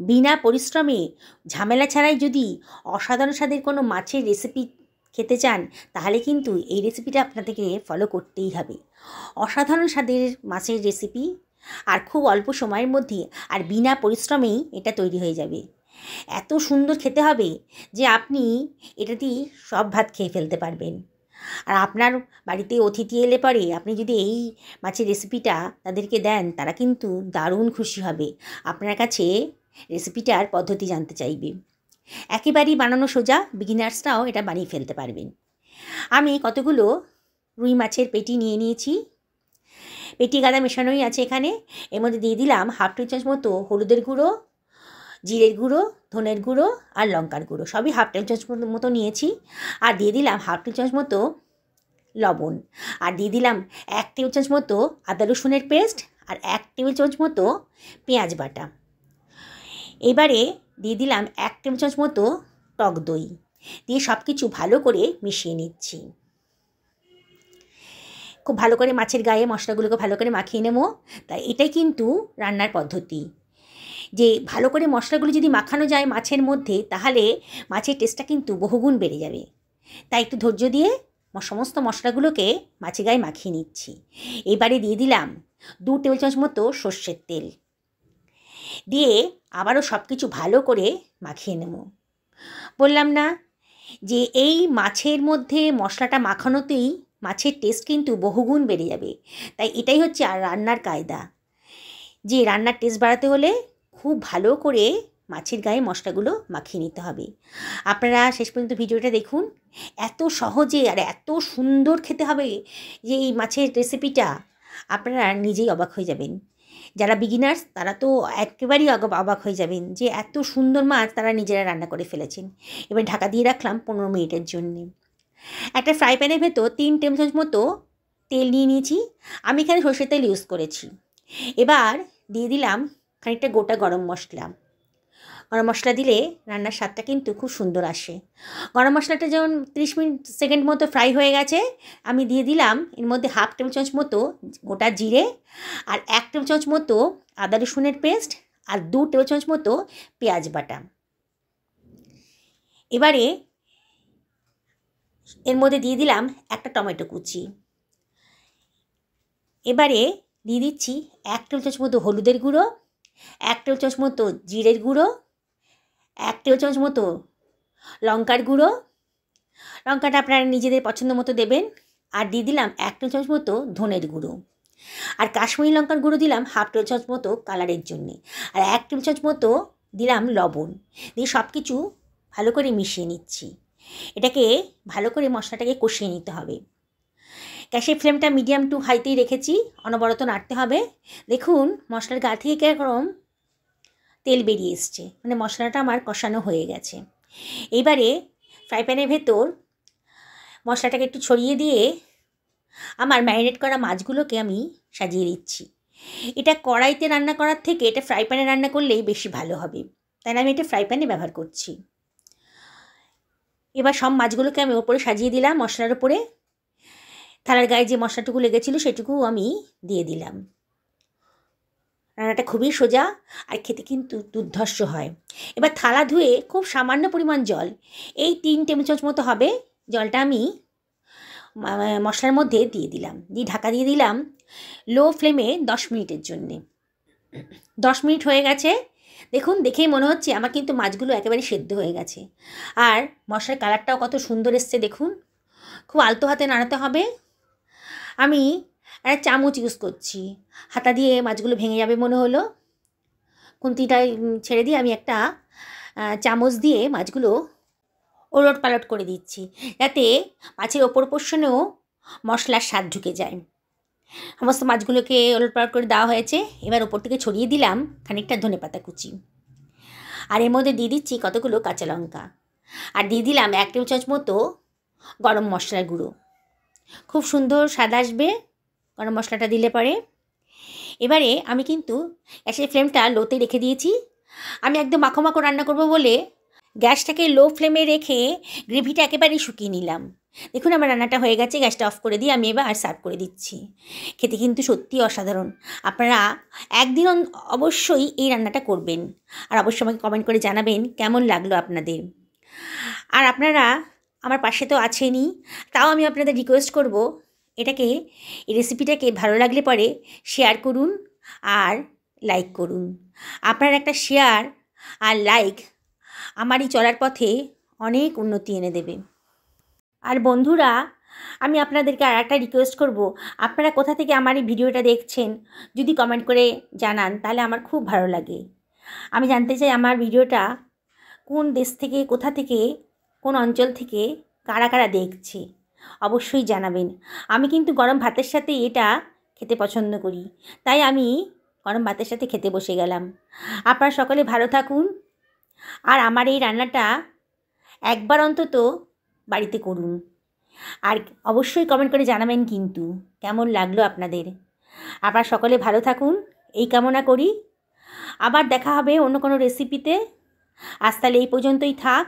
বিনা পরিশ্রমে ঝামেলা ছাড়াই যদি অসাধারণ স্বাদের কোনো মাছের রেসিপি খেতে চান, তাহলে কিন্তু এই রেসিপিটা আপনাদেরকে ফলো করতেই হবে। অসাধারণ স্বাদের মাছের রেসিপি, আর খুব অল্প সময়ের মধ্যে আর বিনা পরিশ্রমেই এটা তৈরি হয়ে যাবে। এত সুন্দর খেতে হবে যে আপনি এটা দিয়ে সব ভাত খেয়ে ফেলতে পারবেন। আর আপনার বাড়িতে অতিথি এলে পরে আপনি যদি এই মাছের রেসিপিটা তাদেরকে দেন, তারা কিন্তু দারুণ খুশি হবে, আপনার কাছে রেসিপিটার পদ্ধতি জানতে চাইবে। একেবারেই বানানো সোজা, বিগিনার্সরাও এটা বানিয়ে ফেলতে পারবেন। আমি কতগুলো রুই মাছের পেটি নিয়ে নিয়েছি। পেটি গাদা মেশানোই আছে এখানে। এর মধ্যে দিয়ে দিলাম হাফ টি চামচ মতো হলুদের গুঁড়ো, জিরের গুঁড়ো, ধনের গুঁড়ো আর লঙ্কার গুঁড়ো, সবই হাফ টেবিল চামচ মতো নিয়েছি। আর দিয়ে দিলাম হাফ টি চামচ মতো লবণ, আর দিয়ে দিলাম 1 টেবিল চামচ মতো আদা রসুনের পেস্ট, আর 1 টেবিল চামচ মতো পেঁয়াজ বাটা। এবারে দিয়ে দিলাম 1 টেবিল চামচ মতো টক দই, দিয়ে সব কিছু ভালো করে মিশিয়ে নিচ্ছি। খুব ভালো করে মাছের গায়ে মশলাগুলোকে ভালো করে মাখিয়ে নেব। তাই এটাই কিন্তু রান্নার পদ্ধতি, যে ভালো করে মশলাগুলো যদি মাখানো যায় মাছের মধ্যে, তাহলে মাছের টেস্টটা কিন্তু বহুগুণ বেড়ে যাবে। তাই একটু ধৈর্য দিয়ে সমস্ত মশলাগুলোকে মাছের গায়ে মাখিয়ে নিচ্ছি। এবারে দিয়ে দিলাম 2 টেবিল চামচ মতো সর্ষের তেল, দিয়ে আবারও সব কিছু ভালো করে মাখিয়ে নেব। বললাম না যে এই মাছের মধ্যে মশলাটা মাখানোতেই মাছের টেস্ট কিন্তু বহুগুণ বেড়ে যাবে। তাই এটাই হচ্ছে আর রান্নার কায়দা, যে রান্নার টেস্ট বাড়াতে হলে খুব ভালো করে মাছের গায়ে মশলাগুলো মাখিয়ে নিতে হবে। আপনারা শেষ পর্যন্ত ভিডিওটা দেখুন, এত সহজে আর এত সুন্দর খেতে হবে যে এই মাছের রেসিপিটা, আপনারা নিজেই অবাক হয়ে যাবেন। যারা বিগিনার্স তারা তো একেবারেই অবাক হয়ে যাবেন যে এত সুন্দর মাছ তারা নিজেরা রান্না করে ফেলেছেন। এবার ঢাকা দিয়ে রাখলাম 15 মিনিটের জন্যে। একটা ফ্রাই প্যানের ভেতর 3 টেবিল চামচ মতো তেল নিয়ে নিয়েছি। আমি এখানে সর্ষের তেল ইউজ করেছি। এবার দিয়ে দিলাম খানিকটা গোটা গরম মশলা। গরম মশলা দিলে রান্নার স্বাদটা কিন্তু খুব সুন্দর আসে। গরম মশলাটা যেমন 30 সেকেন্ড মতো ফ্রাই হয়ে গেছে, আমি দিয়ে দিলাম এর মধ্যে হাফ টেবিল চামচ মতো গোটা জিরে, আর 1 টেবিল চামচ মতো আদা রসুনের পেস্ট, আর 2 টেবিল চামচ মতো পেঁয়াজ বাটা। এবারে এর মধ্যে দিয়ে দিলাম একটা টমেটো কুচি। এবারে দিয়ে দিচ্ছি 1 টেবিল চামচ মতো হলুদের গুঁড়ো, 1 টেবিল চামচ মতো জিরের গুঁড়ো, 1 টেবিল চামচ মতো লঙ্কার গুঁড়ো, লঙ্কাটা আপনারা নিজেদের পছন্দ মতো দেবেন। আর দিয়ে দিলাম 1 টেবিল চামচ মতো ধনের গুঁড়ো, আর কাশ্মীরি লঙ্কার গুঁড়ো দিলাম হাফ টেবিল চামচ মতো কালারের জন্যে, আর 1 টেবিল চামচ মতো দিলাম লবণ, দিয়ে সব কিছু ভালো করে মিশিয়ে নিচ্ছি। এটাকে ভালো করে মশলাটাকে কষিয়ে নিতে হবে। গ্যাসের ফ্লেমটা মিডিয়াম টু হাইতেই রেখেছি, অনবরত নাড়তে হবে। দেখুন মশলার গা থেকে কীরকম তেল বেরিয়ে এসছে, মানে মশলাটা আমার কষানো হয়ে গেছে। এইবারে ফ্রাই প্যানের ভেতর মশলাটাকে একটু ছড়িয়ে দিয়ে আমার ম্যারিনেট করা মাছগুলোকে আমি সাজিয়ে দিচ্ছি। এটা কড়াইতে রান্না করার থেকে এটা ফ্রাই প্যানে রান্না করলেই বেশি ভালো হবে, তাই আমি এটা ফ্রাই প্যানে ব্যবহার করছি। এবার সব মাছগুলোকে আমি ওপরে সাজিয়ে দিলাম মশলার ওপরে। থালার গায়ে যে মশলাটুকু লেগেছিলো সেটুকু আমি দিয়ে দিলাম। রান্নাটা খুবই সোজা আর খেতে কিন্তু দুর্ধর্ষ হয়। এবার থালা ধুয়ে খুব সামান্য পরিমাণ জল, এই 3 টেবিল চামচ মতো হবে, জলটা আমি মশলার মধ্যে দিয়ে দিলাম, দিয়ে ঢাকা দিয়ে দিলাম লো ফ্লেমে 10 মিনিটের জন্যে। 10 মিনিট হয়ে গেছে, দেখুন দেখেই মনে হচ্ছে আমার কিন্তু মাছগুলো একেবারে সেদ্ধ হয়ে গেছে। আর মশলার কালারটাও কত সুন্দর এসছে দেখুন। খুব আলতো হাতে নাড়াতে হবে। আমি একটা চামচ ইউজ করছি, হাতা দিয়ে মাছগুলো ভেঙে যাবে মনে হলো, খুন্তিটা ছেড়ে দিয়ে আমি একটা চামচ দিয়ে মাছগুলো ওলট পালট করে দিচ্ছি, যাতে মাছের ওপর পোর্শনেও মশলার স্বাদ ঢুকে যায়। সমস্ত মাছগুলোকে ওলট পালট করে দেওয়া হয়েছে। এবার ওপর থেকে ছড়িয়ে দিলাম খানিকটা ধনেপাতা কুচি, আর এর মধ্যে দিয়ে দিচ্ছি কতগুলো কাঁচা লঙ্কা, আর দিয়ে দিলাম 1 টেবিল চামচ মতো গরম মশলার গুঁড়ো। খুব সুন্দর স্বাদ আসবে গরম মশলাটা দিলে পরে। এবারে আমি কিন্তু গ্যাসের ফ্লেমটা লোতে রেখে দিয়েছি। আমি একদম মাখো মাখো রান্না করব বলে গ্যাসটাকে লো ফ্লেমে রেখে গ্রেভিটা একেবারেই শুকিয়ে নিলাম। দেখুন আমার রান্নাটা হয়ে গেছে, গ্যাসটা অফ করে দিয়ে আমি এবার সার্ভ করে দিচ্ছি। খেতে কিন্তু সত্যিই অসাধারণ। আপনারা একদিন অবশ্যই এই রান্নাটা করবেন, আর অবশ্যই আমাকে কমেন্ট করে জানাবেন কেমন লাগলো আপনাদের। আর আপনারা আমার পাশে তো আছেনই, তাও আমি আপনাদের রিকোয়েস্ট করব, এই রেসিপিটাকে ভালো লাগলে পরে শেয়ার করুন আর লাইক করুন। আপনার একটা শেয়ার আর লাইক আমার এই চলার পথে অনেক উন্নতি এনে দেবে। আর বন্ধুরা, আমি আপনাদেরকে আর একটা রিকোয়েস্ট করব, আপনারা কোথা থেকে আমার এই ভিডিওটা দেখছেন যদি কমেন্ট করে জানান তাহলে আমার খুব ভালো লাগে। আমি জানতে চাই আমার ভিডিওটা কোন দেশ থেকে, কোথা থেকে, কোন অঞ্চল থেকে কারা কারা দেখছে, অবশ্যই জানাবেন। আমি কিন্তু গরম ভাতের সাথে এটা খেতে পছন্দ করি, তাই আমি গরম ভাতের সাথে খেতে বসে গেলাম। আপনারা সকলে ভালো থাকুন, আর আমার এই রান্নাটা একবার অন্তত বাড়িতে করুন, আর অবশ্যই কমেন্ট করে জানাবেন কিন্তু কেমন লাগলো আপনাদের। আপনারা সকলে ভালো থাকুন এই কামনা করি। আবার দেখা হবে অন্য কোনো রেসিপিতে। আজ তাহলে এই পর্যন্তই থাক।